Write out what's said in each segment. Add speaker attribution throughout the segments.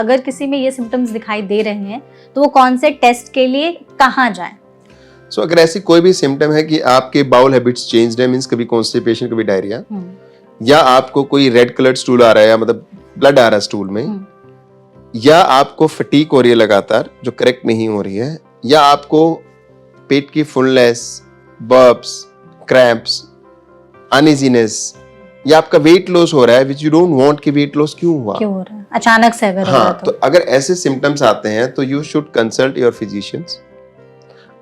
Speaker 1: अगर किसी में ये सिम्टम्स दिखाई दे रहे हैं तो वो कौन से टेस्ट के लिए कहाँ जाएं?
Speaker 2: सो अगर ऐसी कोई भी सिम्टम है कि आपके बाउल हैबिट्स चेंज है, मींस कभी कॉन्स्टिपेशन कभी डायरिया, या आपको कोई रेड कलर्ड स्टूल आ रहा है या मतलब ब्लड आ रहा है स्टूल में, या आपको फटीग हो रही है लगातार जो करेक्ट नहीं हो रही है, या आपको पेट की फुलनेस, बर्प्स, क्रैम्प्स, अनइजीनेस, या आपका वेट लॉस हो रहा है विच यू डोंट वांट कि वेट लॉस क्यों हुआ
Speaker 1: है अचानक से अगर हो रहा
Speaker 2: तो अगर ऐसे सिम्टम्स आते हैं तो you should consult your physicians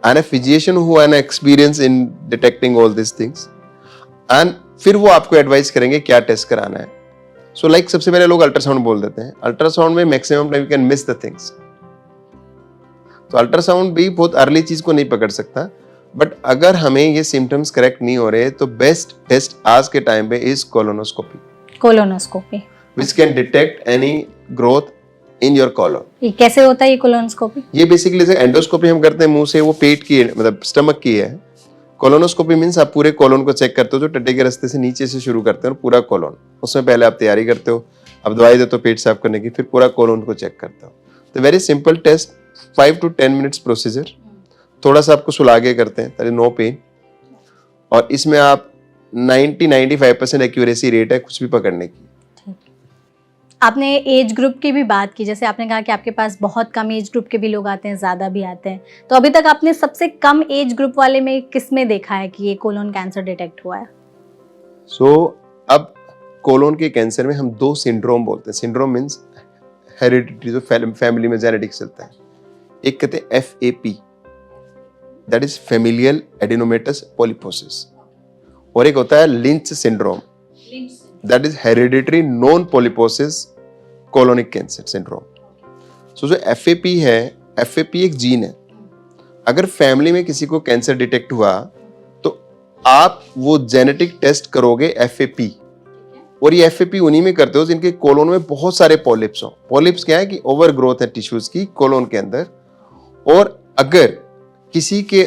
Speaker 2: and a physician who has an experience in detecting all these things, and फिर वो आपको एडवाइस करेंगे क्या टेस्ट कराना है. सो लाइक सबसे पहले लोग अल्ट्रासाउंड बोल देते हैं. अल्ट्रासाउंड में maximum time you can miss the things. तो अल्ट्रासाउंड भी बहुत अर्ली चीज को नहीं पकड़ सकता, बट अगर हमें ये सिम्टम्स करेक्ट नहीं हो रहे तो बेस्ट टेस्ट आज के टाइम पे is colonoscopy which can detect any growth in your colon.
Speaker 1: ये कैसे होता है ये कोलोनोस्कोपी?
Speaker 2: ये बेसिकली जैसे एंडोस्कोपी हम करते हैं मुंह से, वो पेट की मतलब स्टमक की है. कोलोनोस्कोपी मींस आप पूरे कॉलन को चेक करते हो, जो टट्टे के रास्ते से नीचे से शुरू करते हैं और पूरा कॉलन. उसमें पहले आप तैयारी करते हो, अब दवाई देते हो पेट साफ करने की, फिर पूरा कॉलन को चेक करते हो. तो very simple test, 5 to 10 minutes procedure. थोड़ा सा आपको सुला के करते हैं, दैट इज नो पेन, और इसमें आप 90-95% एक्यूरेसी रेट है कुछ भी पकड़ने की.
Speaker 1: आपने एज ग्रुप की भी बात की, जैसे आपने कहा कि आपके पास बहुत कम एज ग्रुप के भी लोग आते हैं, ज़्यादा भी आते हैं, तो अभी तक आपने सबसे कम एज ग्रुप वाले में किस में देखा है कि ये कोलोन कैंसर डिटेक्ट हुआ है?
Speaker 2: अब कोलोन के कैंसर में हम 2 सिंड्रोम बोलते हैं. सिंड्रोम मींस हेरिडिटी, जो फैमिली में जेनेटिक्स चलता है. एक कहते हैं FAP, that is familial adenomatous polyposis, और एक होता है Lynch syndrome, that is hereditary non polyposis colonic cancer syndrome. So जो FAP है, FAP एक जीन है. अगर फैमिली में किसी को कैंसर डिटेक्ट हुआ तो आप वो जेनेटिक टेस्ट करोगे FAP, और ये FAP उन्हीं में करते हो जिनके कोलोन में बहुत सारे पॉलिप्स हो. पॉलिप्स क्या है कि ओवर ग्रोथ है टिश्यूज की कोलोन के अंदर, और अगर किसी के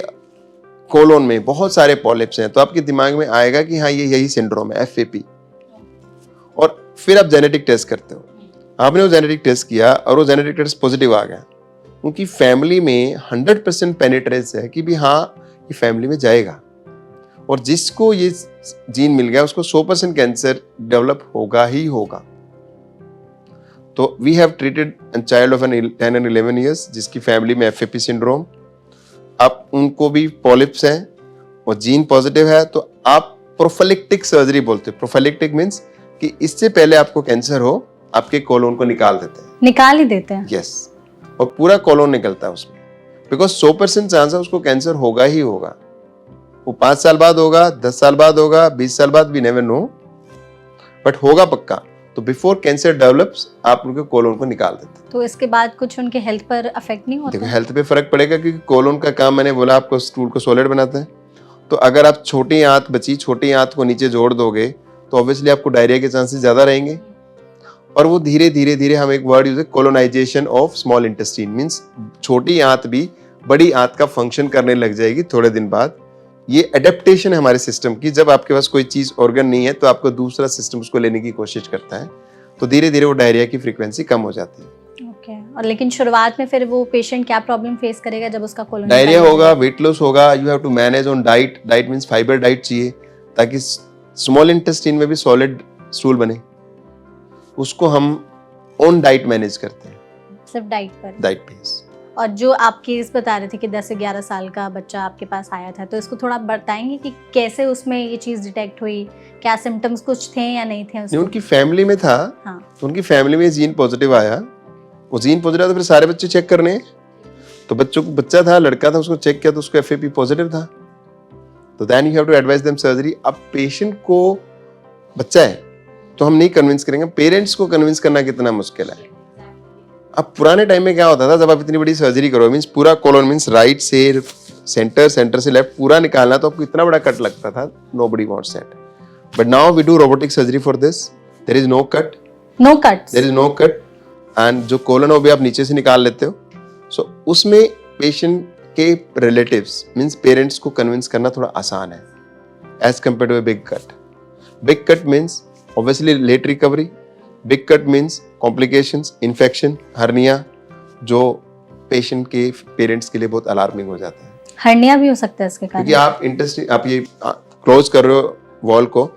Speaker 2: कोलोन में बहुत सारे पॉलिप्स हैं तो आपके दिमाग में आएगा कि हाँ ये यही सिंड्रोम है FAP, और फिर आप जेनेटिक टेस्ट करते हो. आपने वो जेनेटिक टेस्ट किया और वो जेनेटिक टेस्ट पॉजिटिव आ गया, क्योंकि फैमिली में 100% पेनिट्रेंस है कि भी हाँ ये फैमिली में जाएगा, और जिसको ये जीन मिल गया उसको 100% कैंसर डेवलप होगा ही होगा. तो we have treated a child of 10 and 11 years जिसकी फैमिली में FAP सिंड्रोम. अब उनको भी पॉलिप्स हैं और जीन पॉजिटिव है, तो आप प्रोफिलेक्टिक सर्जरी बोलते हैं. प्रोफिलेक्टिक मींस कि इससे पहले आपको कैंसर हो आपके कोलोन को निकाल
Speaker 1: ही देते हैं.
Speaker 2: यस, और पूरा कोलोन निकलता है उसमें, बिकॉज 100% चांस है उसको कैंसर होगा ही होगा. वो 5 साल बाद होगा, 10 साल बाद होगा, 20 साल बाद, वी नेवर नो, बट होगा पक्का. तो बिफोर कैंसर डेवलप्स आप उनके कोलोन को निकाल देते हैं.
Speaker 1: तो इसके बाद कुछ उनके हेल्थ पर अफेक्ट नहीं होता?
Speaker 2: देखो हेल्थ पे फर्क पड़ेगा, क्योंकि कोलोन का काम मैंने बोला आपको स्टूल को सॉलिड बनाता है. तो अगर आप छोटी आंत बची, छोटी आंत को नीचे जोड़ दोगे तो ऑब्वियसली आपको डायरिया के चांसेस ज्यादा रहेंगे, और वो धीरे धीरे हम एक वर्ड यूज है colonisation of small intestine, means छोटी आंत भी बड़ी आंत का फंक्शन करने लग जाएगी थोड़े दिन बाद. ये एडेप्टेशन है हमारे सिस्टम की. जब आपके पास कोई चीज ऑर्गन नहीं है तो आपको दूसरा सिस्टम उसको लेने की कोशिश करता है, तो धीरे धीरे वो डायरिया की फ्रीक्वेंसी कम हो जाती है.
Speaker 1: ओके. और लेकिन शुरुआत में फिर वो पेशेंट क्या प्रॉब्लम फेस करेगा जब उसका कोलोन
Speaker 2: डायरिया होगा, वेट लॉस होगा, you have to manage on diet. Diet means fibre diet चाहिए ताकि स्मॉल इंटेस्टाइन में भी सॉलिड स्टूल बने. उसको हम ऑन डाइट मैनेज करते हैं,
Speaker 1: सिर्फ डाइट
Speaker 2: बेस.
Speaker 1: और जो आप केस बता रहे थे कि 10 से 11 साल का बच्चा आपके पास आया था, तो इसको थोड़ा बताएंगे कि कैसे उसमें ये चीज डिटेक्ट हुई, क्या सिम्टम्स कुछ थे या नहीं थे उसको?
Speaker 2: उनकी फैमिली में था. हाँ. तो उनकी फैमिली में जीन पॉजिटिव आया. वो जीन पॉजिटिव तो फिर सारे बच्चे चेक करने, तो बच्चा था, लड़का था, उसको चेक किया तो उसको FAP पॉजिटिव था. तो then you have to advise them surgery. अब पेशेंट को बच्चा है तो हम नहीं कन्विंस करेंगे, पेरेंट्स को कन्विंस करना कितना मुश्किल है. अब पुराने टाइम में क्या होता था, जब आप इतनी बड़ी सर्जरी करो, मींस पूरा कोलोन, मींस राइट से सेंटर से लेफ्ट पूरा निकालना, तो आपको इतना बड़ा कट लगता था. Nobody wants that. But now we do robotic surgery for this. There is no cut, there is no cut, and जो कोलन हो भी आप नीचे से निकाल लेते हो. सो उसमें पेशेंट के रिलेटिव्स मींस पेरेंट्स को कन्विंस करना थोड़ा आसान है as compare to big cut. Big cut means obviously late recovery, big cut means complications, infection, hernia, जो पेशेंट के पेरेंट्स के लिए बहुत अलार्मिंग हो जाता है,
Speaker 1: हर्निया भी हो सकता है इसके कारण।
Speaker 2: क्योंकि आप इंटरेस्ट आप ये क्लोज कर रहे हो वॉल को,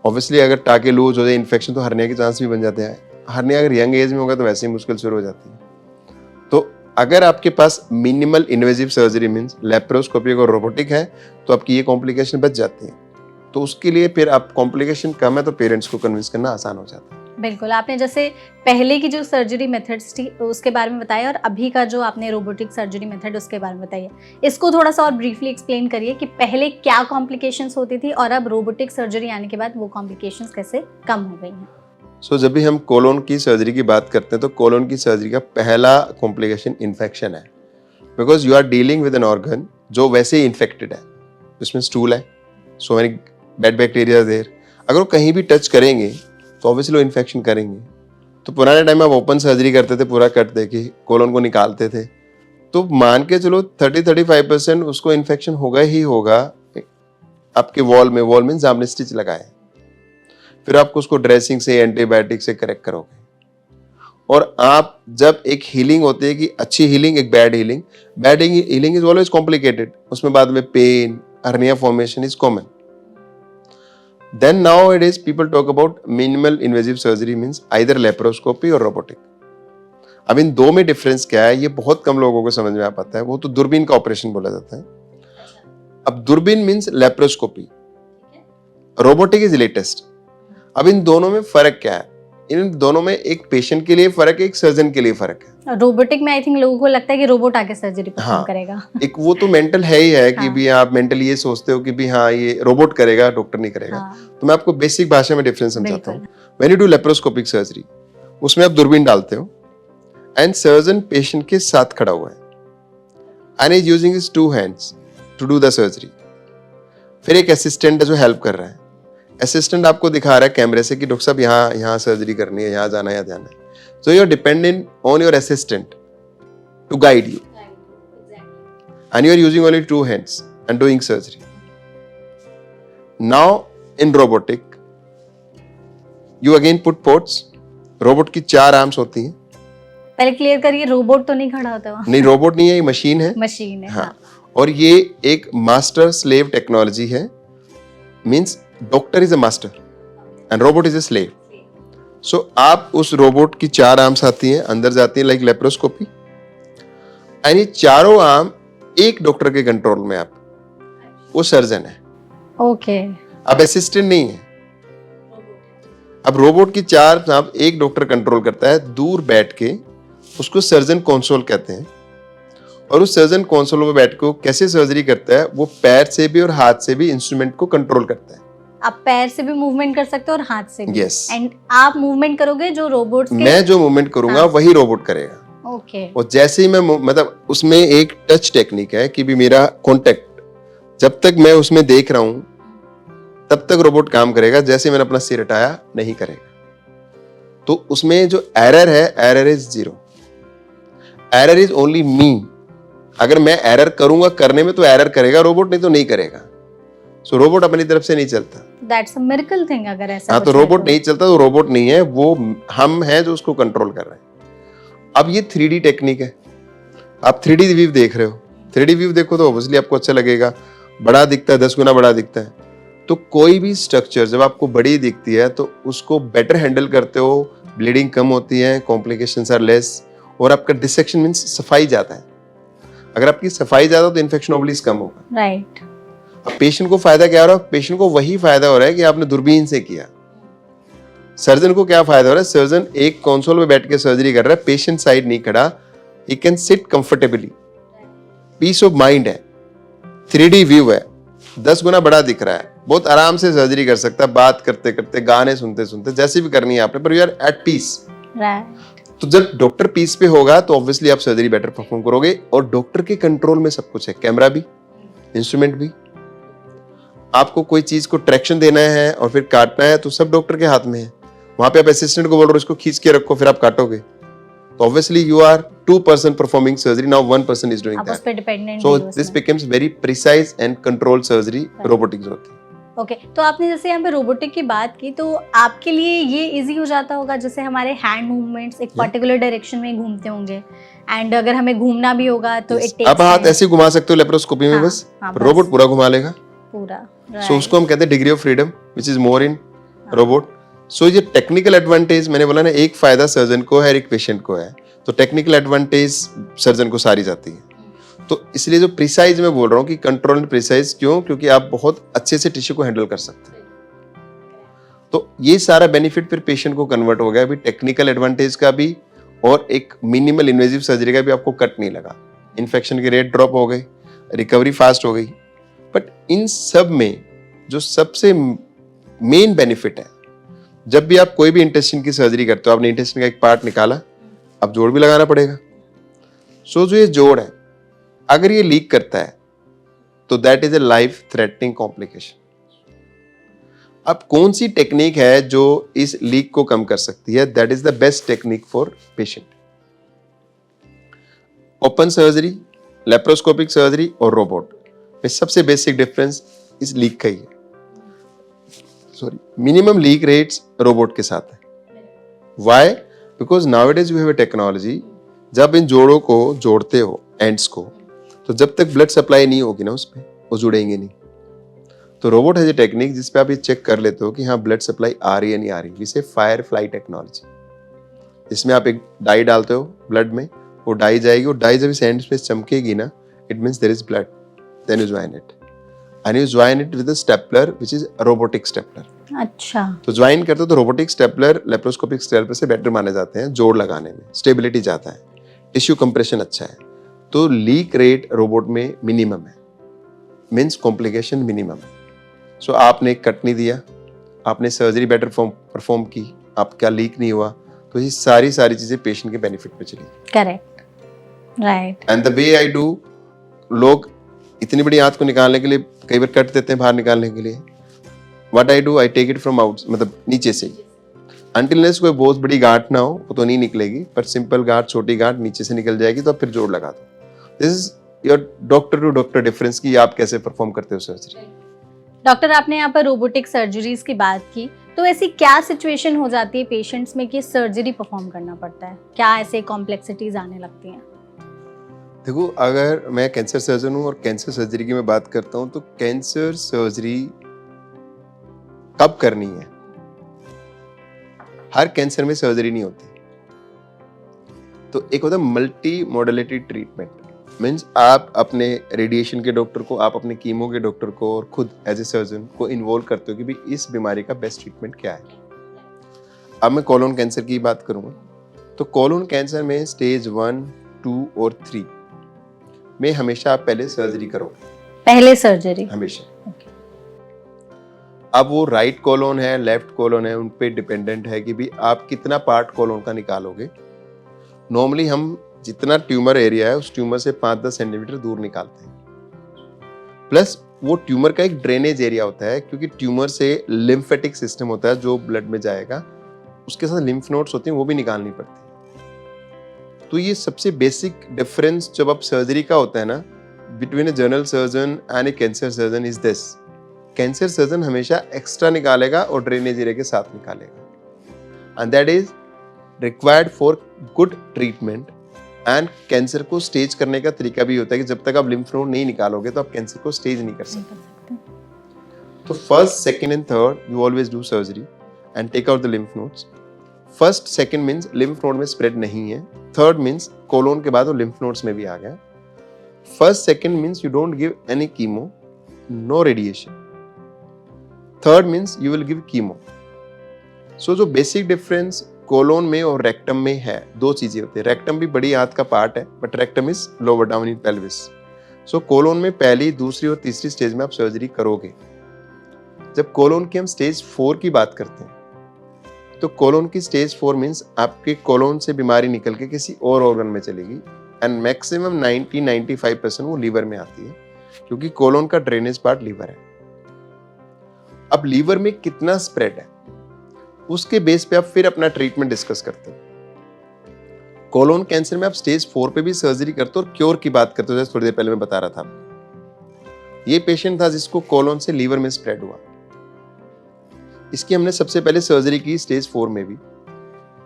Speaker 2: ऑब्वियसली अगर टाके लूज हो जाए, इन्फेक्शन, तो हर्निया के चांस भी बन जाते हैं। हर्निया अगर यंग एज में होगा तो वैसे ही मुश्किल शुरू हो जाती है। तो अगर आपके पास minimal invasive surgery means laparoscopic और रोबोटिक है तो आपकी ये कॉम्प्लिकेशन बच जाती है। तो उसके लिए फिर आप कॉम्प्लिकेशन कम है तो पेरेंट्स को कन्विंस करना आसान हो जाता है।
Speaker 1: बिल्कुल, आपने जैसे पहले की जो सर्जरी मेथड्स थी उसके बारे में बताया और अभी का जो आपने रोबोटिक सर्जरी मेथड उसके बारे में बताइए। इसको थोड़ा सा और ब्रीफली एक्सप्लेन करिए कि पहले क्या कॉम्प्लिकेशंस होती थी और अब रोबोटिक सर्जरी आने के बाद वो कॉम्प्लिकेशंस कैसे कम हो गई हैं।
Speaker 2: सो जब भी हम कोलोन की सर्जरी की बात करते हैं तो कोलोन की सर्जरी का पहला कॉम्प्लिकेशन इन्फेक्शन है, because you are dealing with an organ जो वैसे ही इन्फेक्टेड है, उसमें स्टूल है, so many bad bacteria there, अगर वो कहीं भी टच करेंगे तो ऑब्वियसली वो इन्फेक्शन करेंगे। तो पुराने टाइम में आप ओपन सर्जरी करते थे, पूरा कट देके कोलोन को निकालते थे, तो मान के चलो 30-35% उसको इन्फेक्शन होगा ही होगा आपके वॉल में। वॉल मीन्स आपने स्टिच लगाए, फिर आपको उसको ड्रेसिंग से, एंटीबायोटिक से करेक्ट करोगे। और आप जब एक हीलिंग होती है कि अच्छी हीलिंग, एक bad healing, bad healing is always complicated, उसमें बाद में pain, hernia formation is common. Then nowadays people talk about minimal invasive surgery means either laparoscopy or robotic. अब इन दो में डिफरेंस क्या है ये बहुत कम लोगों को समझ में आ पाता है। वो तो दूरबीन का ऑपरेशन बोला जाता है। अब दूरबीन means laparoscopy, robotic is latest. अब इन दोनों में फर्क क्या है? इन दोनों में एक पेशेंट के लिए फर्क है, एक सर्जन के लिए फर्क है।
Speaker 1: रोबोटिक में आई थिंक लोगों को लगता है कि रोबोट आके सर्जरी परफॉर्म करेगा।
Speaker 2: एक वो तो मेंटल है ही है कि भी आप मेंटली ये सोचते हो कि भी हाँ ये रोबोट करेगा, डॉक्टर नहीं करेगा। तो मैं आपको बेसिक भाषा में डिफरेंस समझाता हूँ। When you do laparoscopic surgery, उसमें आप दूरबीन डालते हो एंड सर्जन पेशेंट के साथ खड़ा हुआ है and is using his 2 hands to do the surgery. फिर एक असिस्टेंट है जो हेल्प कर रहा है। असिस्टेंट आपको दिखा रहा है कैमरे से कि डॉक्टर साहब यहाँ सर्जरी करनी है, यहाँ जाना है, यहाँ जाना है। So you're dependent on your assistant to guide you. And you are using only 2 hands and doing surgery. Now in robotic, you again put ports. Robot की 4 आर्म्स होती हैं।
Speaker 1: पहले क्लियर करिए, रोबोट तो नहीं खड़ा होता वहाँ?
Speaker 2: नहीं, रोबोट नहीं है, ये मशीन है।
Speaker 1: मशीन है।
Speaker 2: हाँ। और ये एक मास्टर स्लेव टेक्नोलॉजी है। Means doctor is a master and robot is a slave. So आप उस रोबोट की 4 आर्म्स आती हैं, अंदर जाती हैं लाइक लेप्रोस्कोपी, एंड ये चारों आर्म एक डॉक्टर के कंट्रोल में, आप वो सर्जन है।
Speaker 1: ओके।
Speaker 2: अब असिस्टेंट नहीं है, अब रोबोट की 4 आर्म एक डॉक्टर कंट्रोल करता है दूर बैठ के, उसको सर्जन कंसोल कहते हैं। और उस सर्जन कंसोल में बैठ के कैसे सर्जरी करता है, वो पैर से भी और हाथ से भी इंस्ट्रूमेंट को कंट्रोल करता है।
Speaker 1: आप पैर से भी मूवमेंट कर सकते हो और हाथ से भी।
Speaker 2: Yes.
Speaker 1: एंड आप मूवमेंट करोगे जो रोबोट के...
Speaker 2: मैं जो मूवमेंट करूंगा वही रोबोट करेगा।
Speaker 1: ओके।
Speaker 2: और जैसे ही मैं मतलब उसमें एक टच टेक्निक है कि भी मेरा कांटेक्ट जब तक मैं उसमें देख रहा हूं तब तक रोबोट काम करेगा, जैसे मैंने अपना सिर हटाया नहीं करेगा। तो उसमें जो एरर है, error is 0। Error is only me. अगर मैं एरर करूंगा करने में तो एरर करेगा रोबोट, नहीं तो नहीं करेगा। सो रोबोट अपनी तरफ से नहीं चलता।
Speaker 1: दैट्स अ मिरेकल थिंग अगर ऐसा।
Speaker 2: हाँ, तो रोबोट नहीं चलता तो रोबोट नहीं है, वो हम हैं जो उसको कंट्रोल कर रहे हैं। अब ये 3D टेक्निक है। आप 3D व्यू देख रहे हो, 3D व्यू देखो तो ऑब्वियसली आपको अच्छा लगेगा, बड़ा दिखता है, 10 गुना बड़ा दिखता है। तो कोई भी स्ट्रक्चर जब आपको बड़ी दिखती है तो उसको बेटर हैंडल करते हो, ब्लीडिंग कम होती है, कॉम्प्लिकेशंस आर लेस, और आपका डिसेक्शन मींस सफाई ज्यादा है। अगर आपकी सफाई ज्यादा हो तो इन्फेक्शन ऑब्वियस कम होगा।
Speaker 1: राइट।
Speaker 2: अब पेशेंट को फायदा क्या हो रहा है? पेशेंट को वही फायदा हो रहा है कि आपने दूरबीन से किया। सर्जन को क्या फायदा हो रहा है? सर्जन एक कंसोल में बैठ के सर्जरी कर रहा है, पेशेंट साइड नहीं खड़ा, ही can sit comfortably, peace of mind है, 3D व्यू है, 10 गुना बड़ा दिख रहा है, बहुत आराम से सर्जरी कर सकता है, बात करते करते, गाने सुनते सुनते, जैसे भी करनी है आपने, पर यू आर एट पीस। तो जब डॉक्टर पीस पे होगा तो ऑब्वियसली आप सर्जरी बेटर परफॉर्म करोगे, और डॉक्टर के कंट्रोल में सब कुछ है, कैमरा भी, इंस्ट्रूमेंट भी। आपको कोई चीज को ट्रैक्शन देना है और फिर काटना है तो सब डॉक्टर के हाथ में है। वहां पे आप असिस्टेंट को बोल रहे हो इसको खींच के रखो, फिर आप काटोगे, तो obviously you are 2% performing surgery, now 1% is doing that. So this becomes very precise and controlled surgery robotics होती है।
Speaker 1: ओके, तो आपने जैसे यहाँ पे रोबोटिक की बात की, तो आपके लिए ये इजी हो जाता होगा, जैसे हमारे हैंड मूवमेंट्स एक पर्टिकुलर डायरेक्शन में घूमते होंगे, एंड अगर हमें घूमना भी होगा तो
Speaker 2: Yes.
Speaker 1: इट टेक्स
Speaker 2: आप हाथ ऐसे ही घुमा सकते हो लेप्रोस्कोपी में,
Speaker 1: हाँ,
Speaker 2: बस
Speaker 1: हाँ, बस।
Speaker 2: रोबोट पूरा घुमा लेगा।
Speaker 1: पूरा
Speaker 2: सो उसको हम कहते हैं degree of freedom which is more in robot. So ये टेक्निकल एडवांटेज, मैंने बोला ना, एक फायदा सर्जन को है और एक पेशेंट को है, तो टेक्निकल एडवांटेज सर्जन को सारी जाती है। तो इसलिए जो प्रिसाइज मैं बोल रहा हूँ कि कंट्रोल एंड प्रिसाइज, क्यों? क्योंकि आप बहुत अच्छे से टिश्यू को हैंडल कर सकते हैं। तो ये सारा बेनिफिट फिर पेशेंट को कन्वर्ट हो गया, अभी टेक्निकल एडवांटेज का भी और एक मिनिमल इन्वेजिव सर्जरी का भी आपको कट नहीं लगा, इन्फेक्शन के रेट ड्रॉप हो गए, रिकवरी फास्ट हो गई। बट इन सब में जो सबसे मेन बेनिफिट है, जब भी आप कोई भी इंटेस्टाइन की सर्जरी करते हो, आपने इंटेस्टाइन का एक पार्ट निकाला, अब जोड़ भी लगाना पड़ेगा। सो जो ये जोड़ है, अगर ये लीक करता है तो that is a life threatening complication. अब कौन सी टेक्निक है जो इस लीक को कम कर सकती है? That is the best technique for patient. Open surgery, laparoscopic surgery और रोबोट में सबसे बेसिक डिफरेंस इस लीक का ही है। Sorry, minimum leak rates robot के साथ है। Why? Because nowadays we have a technology, जब इन जोड़ों को जोड़ते हो, एंड्स को, तो जब तक ब्लड सप्लाई नहीं होगी ना उसमें, वो जुड़ेंगे नहीं। तो रोबोट है ये टेक्निक जिसपे आप ये चेक कर लेते हो कि हाँ ब्लड सप्लाई आ रही है नहीं आ रही, जिसे फायर फ्लाई टेक्नोलॉजी। इसमें आप एक डाई डालते हो ब्लड में, वो डाई जाएगी, और डाई जब इस एंड पे चमकेगी ना, it means there is blood, then you join it and you join it with a stapler which is robotic stapler.
Speaker 1: अच्छा,
Speaker 2: तो ज्वाइन करते हो तो रोबोटिक स्टेपलर लेप्रोस्कोपिक स्टेपलर से बेटर माने जाते हैं जोड़ लगाने में, स्टेबिलिटी जाता है, टिश्यू कंप्रेशन अच्छा है। तो लीक रेट रोबोट में मिनिमम है, मींस कॉम्प्लिकेशन मिनिमम है। सो आपने एक कट नहीं दिया, आपने सर्जरी बेटर परफॉर्म की, आपका लीक नहीं हुआ, तो ये सारी चीजें पेशेंट के बेनिफिट पे चली।
Speaker 1: Correct, right.
Speaker 2: And the way I do, लोग इतनी बड़ी आंत को निकालने के लिए कई बार कट देते हैं बाहर निकालने के लिए। What I do, I take it from out, मतलब नीचे से ही, अनटिल कोई बहुत बड़ी गांठ ना हो, वो तो नहीं निकलेगी, पर सिंपल गांठ, छोटी गांठ नीचे से निकल जाएगी, तो आप फिर जोड़ लगा दो। This is your doctor to doctor difference की आप कैसे परफॉर्म करते हो सर्जरी।
Speaker 1: डॉक्टर, आपने यहाँ पर रोबोटिक सर्जरीज की बात की, तो ऐसी क्या सिचुएशन हो जाती है पेशेंट्स में कि सर्जरी परफॉर्म करना पड़ता है? क्या ऐसे कॉम्प्लेक्सिटीज आने लगती हैं?
Speaker 2: देखो, अगर मैं कैंसर सर्जन हूँ और कैंसर सर्जरी की मैं बात करता हूँ, तो कैंसर सर्जरी कब करनी है? हर कैंसर में सर्जरी नहीं होती। तो एक होता है मल्टी मोडेलिटी ट्रीटमेंट, मीन्स आप अपने रेडिएशन के डॉक्टर को, आप अपने कीमो के डॉक्टर को, और खुद एज ए सर्जन को इन्वॉल्व करते हो कि भाई इस बीमारी का बेस्ट ट्रीटमेंट क्या है। अब मैं कोलोन कैंसर की बात करूंगा, तो कोलोन कैंसर में स्टेज 1, 2 और 3 में हमेशा आप पहले सर्जरी करोगे,
Speaker 1: पहले सर्जरी
Speaker 2: हमेशा। अब वो राइट कोलोन है, लेफ्ट कोलोन है, उन पे डिपेंडेंट है कि भी आप कितना पार्ट कोलोन का निकालोगे। नॉर्मली हम जितना ट्यूमर एरिया है उस ट्यूमर से 5-10 सेंटीमीटर दूर निकालते हैं। प्लस वो ट्यूमर का एक ड्रेनेज एरिया होता है, क्योंकि ट्यूमर से लिम्फेटिक सिस्टम होता है जो ब्लड में जाएगा, उसके साथ लिम्फ नोड्स होती हैं, वो भी निकालनी पड़ती है। तो ये सबसे बेसिक डिफरेंस जब आप सर्जरी का होता है ना, between a general surgeon and A cancer surgeon is this. Cancer surgeon हमेशा एक्स्ट्रा निकालेगा और ड्रेनेज एरिया के साथ निकालेगा, and that is required for good treatment. And cancer को स्टेज करने का तरीका भी होता है कि जब तक आप लिम्फ नोड नहीं निकालोगे तो आप कैंसर को स्टेज नहीं कर सकते। तो first, second and third you always do surgery and take out the lymph nodes. First, second means lymph node में स्प्रेड नहीं है। थर्ड मींस कोलोन के बाद वो लिम्फ नोड्स में भी आ गया। First, second means you don't give any chemo, no radiation. Third means you will give chemo. So जो बेसिक डिफरेंस कोलोन में और रेक्टम में है, दो चीजें होती है। रेक्टम भी बड़ी आंत का पार्ट है, but rectum is lower down in pelvis. So colon में पहली, दूसरी और तीसरी स्टेज में आप सर्जरी करोगे। जब कोलोन की हम स्टेज 4 की बात करते हैं, तो कोलोन की स्टेज 4 मींस आपके कोलोन से बीमारी निकल के किसी और ऑर्गन में चलेगी, एंड मैक्सिमम 90-95% वो लीवर में आती है, क्योंकि कोलोन का ड्रेनेज पार्ट लीवर है। अब लीवर में कितना स्प्रेड है, उसके बेस पे आप फिर अपना ट्रीटमेंट डिस्कस करते हो। कोलोन कैंसर में आप स्टेज 4 पे भी सर्जरी करते हो और क्योर की बात करते हो, जैसे थोड़ी देर पहले मैं बता रहा था। ये पेशेंट था जिसको कोलोन से लीवर में स्प्रेड हुआ, इसकी हमने सबसे पहले सर्जरी की स्टेज 4 में भी।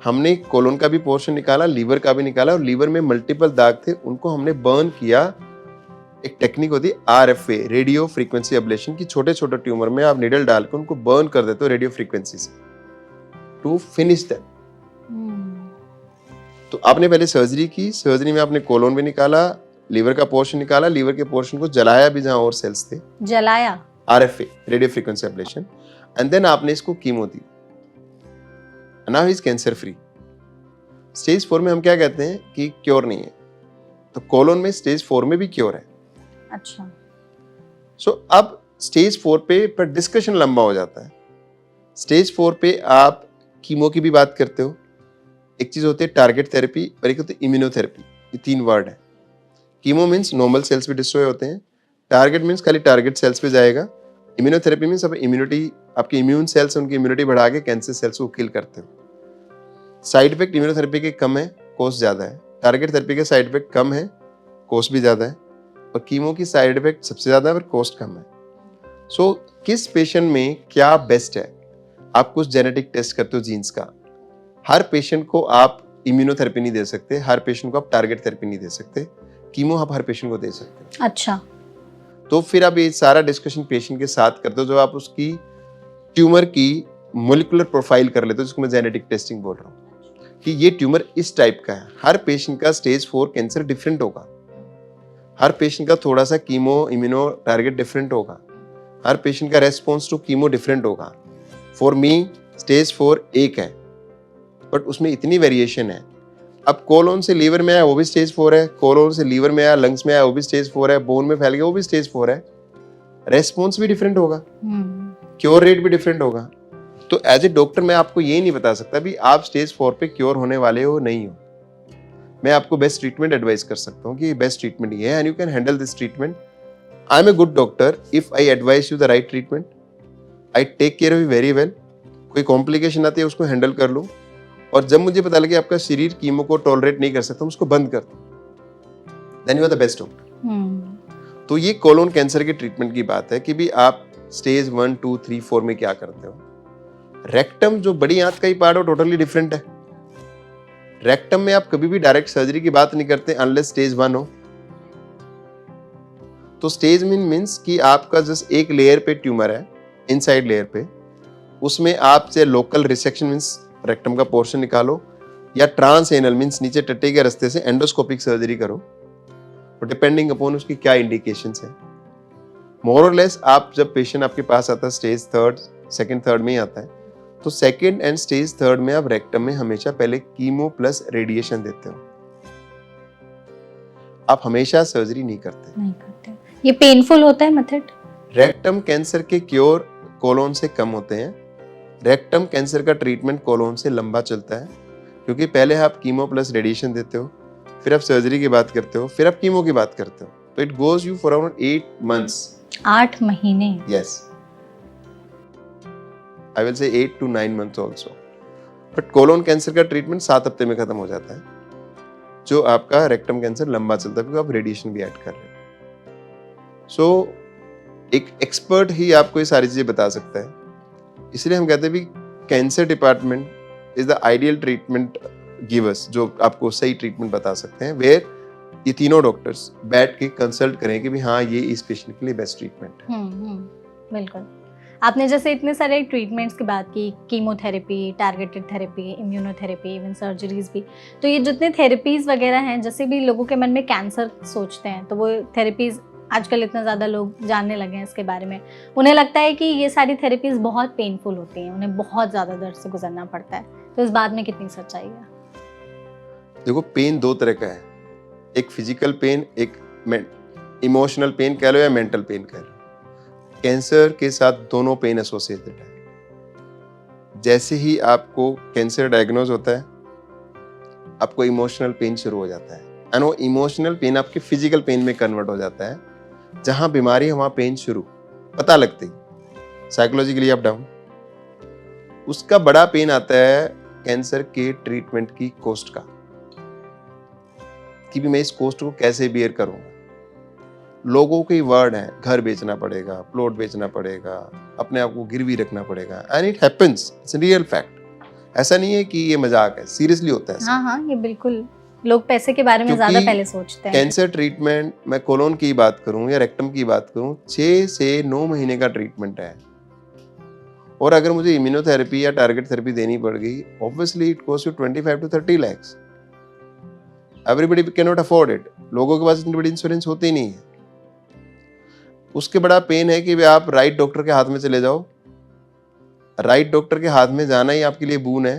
Speaker 2: हमने कोलोन का भी पोर्शन निकाला, लीवर का भी निकाला, और लीवर में मल्टीपल दाग थे, उनको हमने बर्न किया। एक टेक्निक होती है RFA, रेडियो फ्रीक्वेंसी एब्लेशन की। छोटे छोटे ट्यूमर में आप निडल डाल के उनको बर्न कर देते हो रेडियो फ्रीक्वेंसी से, टू फिनिश दैट। तो आपने पहले सर्जरी की, सर्जरी में आपने कोलोन भी निकाला, लीवर का पोर्शन निकाला, लीवर के पोर्शन को जलाया भी जहां और सेल्स थे,
Speaker 1: जलाया,
Speaker 2: RFA, radio frequency ablation, and then आपने इसको कीमो दी। Now is cancer free. Stage 4 में हम क्या कहते हैं कि क्योर नहीं है, तो कोलोन में स्टेज 4 में भी क्योर है।
Speaker 1: अच्छा,
Speaker 2: सो अब स्टेज 4 पे पर डिस्कशन लंबा हो जाता है। स्टेज 4 पे आप कीमो की भी बात करते हो। एक चीज होती है टारगेट थेरेपी और एक होती है इम्यूनोथेरेपी। ये 3 वर्ड है। कीमो मीन्स नॉर्मल सेल्स भी डिस्ट्रॉय होते हैं, टारगेट मीन्स खाली टारगेट सेल्स पे जाएगा, इम्यूनोथेरेपी मीन्स अब इम्यूनिटी, आपके इम्यून सेल्स उनकी इम्यूनिटी बढ़ा के कैंसर सेल्स को किल करते हो। साइड इफेक्ट इम्यूनोथेरेपी के कम है, कॉस्ट ज्यादा है। टारगेट थेरेपी के साइड इफेक्ट कम है, कॉस्ट भी ज्यादा है, और कीमो की साइड इफेक्ट सबसे ज्यादा है और कॉस्ट कम है। सो किस पेशेंट में क्या बेस्ट है, आप कुछ जेनेटिक टेस्ट करते हो जीन्स का। हर पेशेंट को आप इम्यूनोथेरेपी नहीं दे सकते, हर पेशेंट को आप टारगेट थेरेपी नहीं दे सकते, कीमो आप हर पेशेंट को दे सकते हैं।
Speaker 1: अच्छा,
Speaker 2: तो फिर आप ये सारा डिस्कशन पेशेंट के साथ करते हो, जो आप उसकी ट्यूमर की मोलिकुलर प्रोफाइल कर लेते हो, जिसको मैं जेनेटिक टेस्टिंग बोल रहा हूँ कि ये ट्यूमर इस टाइप का है। हर पेशेंट का स्टेज 4 कैंसर डिफरेंट होगा, हर पेशेंट का थोड़ा सा कीमो इम्यूनो टारगेट डिफरेंट होगा, हर पेशेंट का रेस्पॉन्स टू कीमो डिफरेंट होगा। फॉर मी स्टेज 4 एक है, बट उसमें इतनी वेरिएशन है। अब कोलोन से लीवर में आया वो भी स्टेज 4 है, कोलोन से लीवर में आया लंग्स में आया वो भी स्टेज 4 है, बोन में फैल गया वो भी स्टेज 4 है। रेस्पॉन्स भी डिफरेंट होगा, क्योर रेट भी डिफरेंट होगा। तो एज ए डॉक्टर मैं आपको ये नहीं बता सकता भी आप स्टेज 4 पे क्योर होने वाले हो नहीं हो। मैं आपको बेस्ट ट्रीटमेंट एडवाइस कर सकता हूँ कि बेस्ट ट्रीटमेंट ये है and you can handle this treatment. I am a good doctor if I advise you the right treatment, I take care of you very well. कोई कॉम्प्लिकेशन आती है उसको हैंडल कर लूँ, और जब मुझे पता लगे आपका शरीर कीमो को टॉलरेट नहीं कर सकता, हम उसको बंद कर दो, then you are the best doctor. तो ये कोलोन कैंसर के ट्रीटमेंट की बात है कि भी आप स्टेज 1, 2, 3, 4 में क्या करते हो। रेक्टम जो बड़ी आंत का ही पार्ट हो टोटली डिफरेंट है। रेक्टम में आप कभी भी डायरेक्ट सर्जरी की बात नहीं करते अनलेस स्टेज 1 हो। तो स्टेज मीन्स कि आपका जस्ट एक लेयर पे ट्यूमर है, इनसाइड लेयर पे, उसमें आप चाहे लोकल रिसेक्शन मीन्स रेक्टम का पोर्शन निकालो, या ट्रांस एनल मीन्स नीचे टट्टे के रास्ते से एंडोस्कोपिक सर्जरी करो, डिपेंडिंग अपॉन उसकी क्या इंडिकेशंस है। मोर और लेस आप जब पेशेंट आपके पास आता है स्टेज 3, सेकंड, थर्ड में ही आता है, तो सेकंड एंड स्टेज 3 में आप रेक्टम में हमेशा पहले कीमो प्लस रेडिएशन देते हो। आप हमेशा सर्जरी नहीं करते।
Speaker 1: ये पेनफुल होता है मेथड?
Speaker 2: रेक्टम कैंसर के क्योर कोलोन से कम होते हैं। रेक्टम कैंसर का ट्रीटमेंट कोलोन से लंबा चलता है, क्योंकि पहले आप कीमो प्लस रेडिएशन देते हो, फिर आप सर्जरी की बात करते हो, फिर आप कीमो की बात करते हो। तो it goes you for around 8 months।
Speaker 1: 8 महीने?
Speaker 2: Yes, I will say 8 to 9 months also. But colon cancer का ट्रीटमेंट 7 हफ्ते में खत्म हो जाता है, जो आपका रेक्टम कैंसर लंबा चलता है, क्योंकि आप रेडिएशन भी ऐड कर रहे हो। सो एक एक्सपर्ट ही आपको ये सारी चीजें बता सकता है। इसलिए हम कहते हैं भी cancer department is the ideal treatment givers, जो आपको सही ट्रीटमेंट बता सकते हैं, वेयर ये तीनों डॉक्टर्स बैठ के कंसल्ट करें कि भी हाँ ये इस पेशेंट के लिए बेस्ट ट्रीटमेंट है।
Speaker 1: बिल्कुल। आपने जैसे इतने सारे ट्रीटमेंट्स की बात की, chemotherapy, targeted therapy, immunotherapy, even surgeries भी, तो ये जितने थेरेपीज वगैरह हैं, जैसे भी लोगों के मन में कैंसर सोचते हैं, तो वो थेरेपीज आजकल इतना ज़्यादा लोग जानने लगे हैं इसके बारे में, उन्हें लगता है कि ये सारी थेरेपीज बहुत पेनफुल होती हैं, उन्हें बहुत ज़्यादा दर्द से गुजरना पड़ता है। तो इस बात में कितनी सच्चाई है?
Speaker 2: देखो, पेन 2 तरह का है, एक फिजिकल पेन, एक इमोशनल पेन कह लो या मेंटल पेन कह लो। कैंसर के साथ दोनों पेन एसोसिएटेड है। जैसे ही आपको कैंसर डायग्नोज होता है, आपको इमोशनल पेन शुरू हो जाता है, एंड वो इमोशनल पेन आपके फिजिकल पेन में कन्वर्ट हो जाता है। जहां बीमारी है वहां पेन शुरू, पता लगते ही साइकोलॉजिकली अप डाउन। उसका बड़ा पेन आता है कैंसर के ट्रीटमेंट की कॉस्ट का, कि भी मैं इस कॉस्ट को कैसे बियर करूंगा। लोगों के वर्ड है, घर बेचना पड़ेगा, प्लॉट बेचना पड़ेगा, अपने आप को गिरवी रखना पड़ेगा, and it happens, it's real fact. ऐसा नहीं है कि ये मजाक है, सीरियसली होता है ऐसा।
Speaker 1: हाँ हाँ, ये बिल्कुल, लोग पैसे के बारे में
Speaker 2: क्योंकि
Speaker 1: ज्यादा पहले सोचते हैं।
Speaker 2: कैंसर ट्रीटमेंट, मैं कोलोन की बात करूं या रेक्टम की बात करूं, 6 से 9 महीने का ट्रीटमेंट है। और अगर मुझे इम्यूनोथेरेपी या टारगेट थेरेपी देनी पड़ गई, obviously it cost you 25 to 30 lakhs। Everybody can not afford it. लोगों के पास इतनी बड़ी इंश्योरेंस होती नहीं है। उसके बड़ा पेन है कि वे आप राइट डॉक्टर के हाथ में चले जाओ। राइट डॉक्टर के हाथ में जाना ही आपके लिए बून है।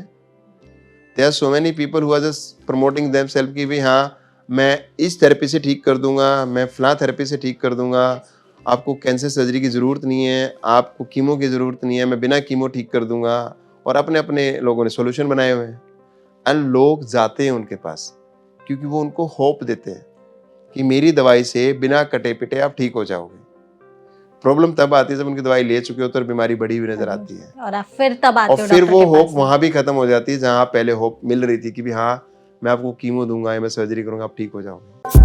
Speaker 2: There are so many people who are just promoting themself कि भाई हाँ, मैं इस थेरेपी से ठीक कर दूंगा, मैं फलां थेरेपी से ठीक कर दूंगा, आपको कैंसर सर्जरी की ज़रूरत नहीं है, आपको कीमो की ज़रूरत नहीं है, मैं बिना कीमो ठीक कर दूंगा। और अपने अपने लोगों ने सोल्यूशन बनाए हुए हैं। एंड लोग जाते हैं उनके पास क्योंकि वो उनको होप देते हैं कि मेरी दवाई से बिना कटे पिटे आप ठीक हो जाओगे। प्रॉब्लम तब आती है जब उनकी दवाई ले चुके होते और बीमारी बढ़ी हुई नजर आती है,
Speaker 1: और आप फिर तब आते
Speaker 2: और
Speaker 1: हो
Speaker 2: फिर
Speaker 1: डॉक्टर
Speaker 2: वो
Speaker 1: के
Speaker 2: होप
Speaker 1: पास।
Speaker 2: वहां भी खत्म हो जाती है जहां पहले होप मिल रही थी कि भी हाँ, मैं आपको कीमो दूंगा या मैं सर्जरी करूंगा, आप ठीक हो जाओगे।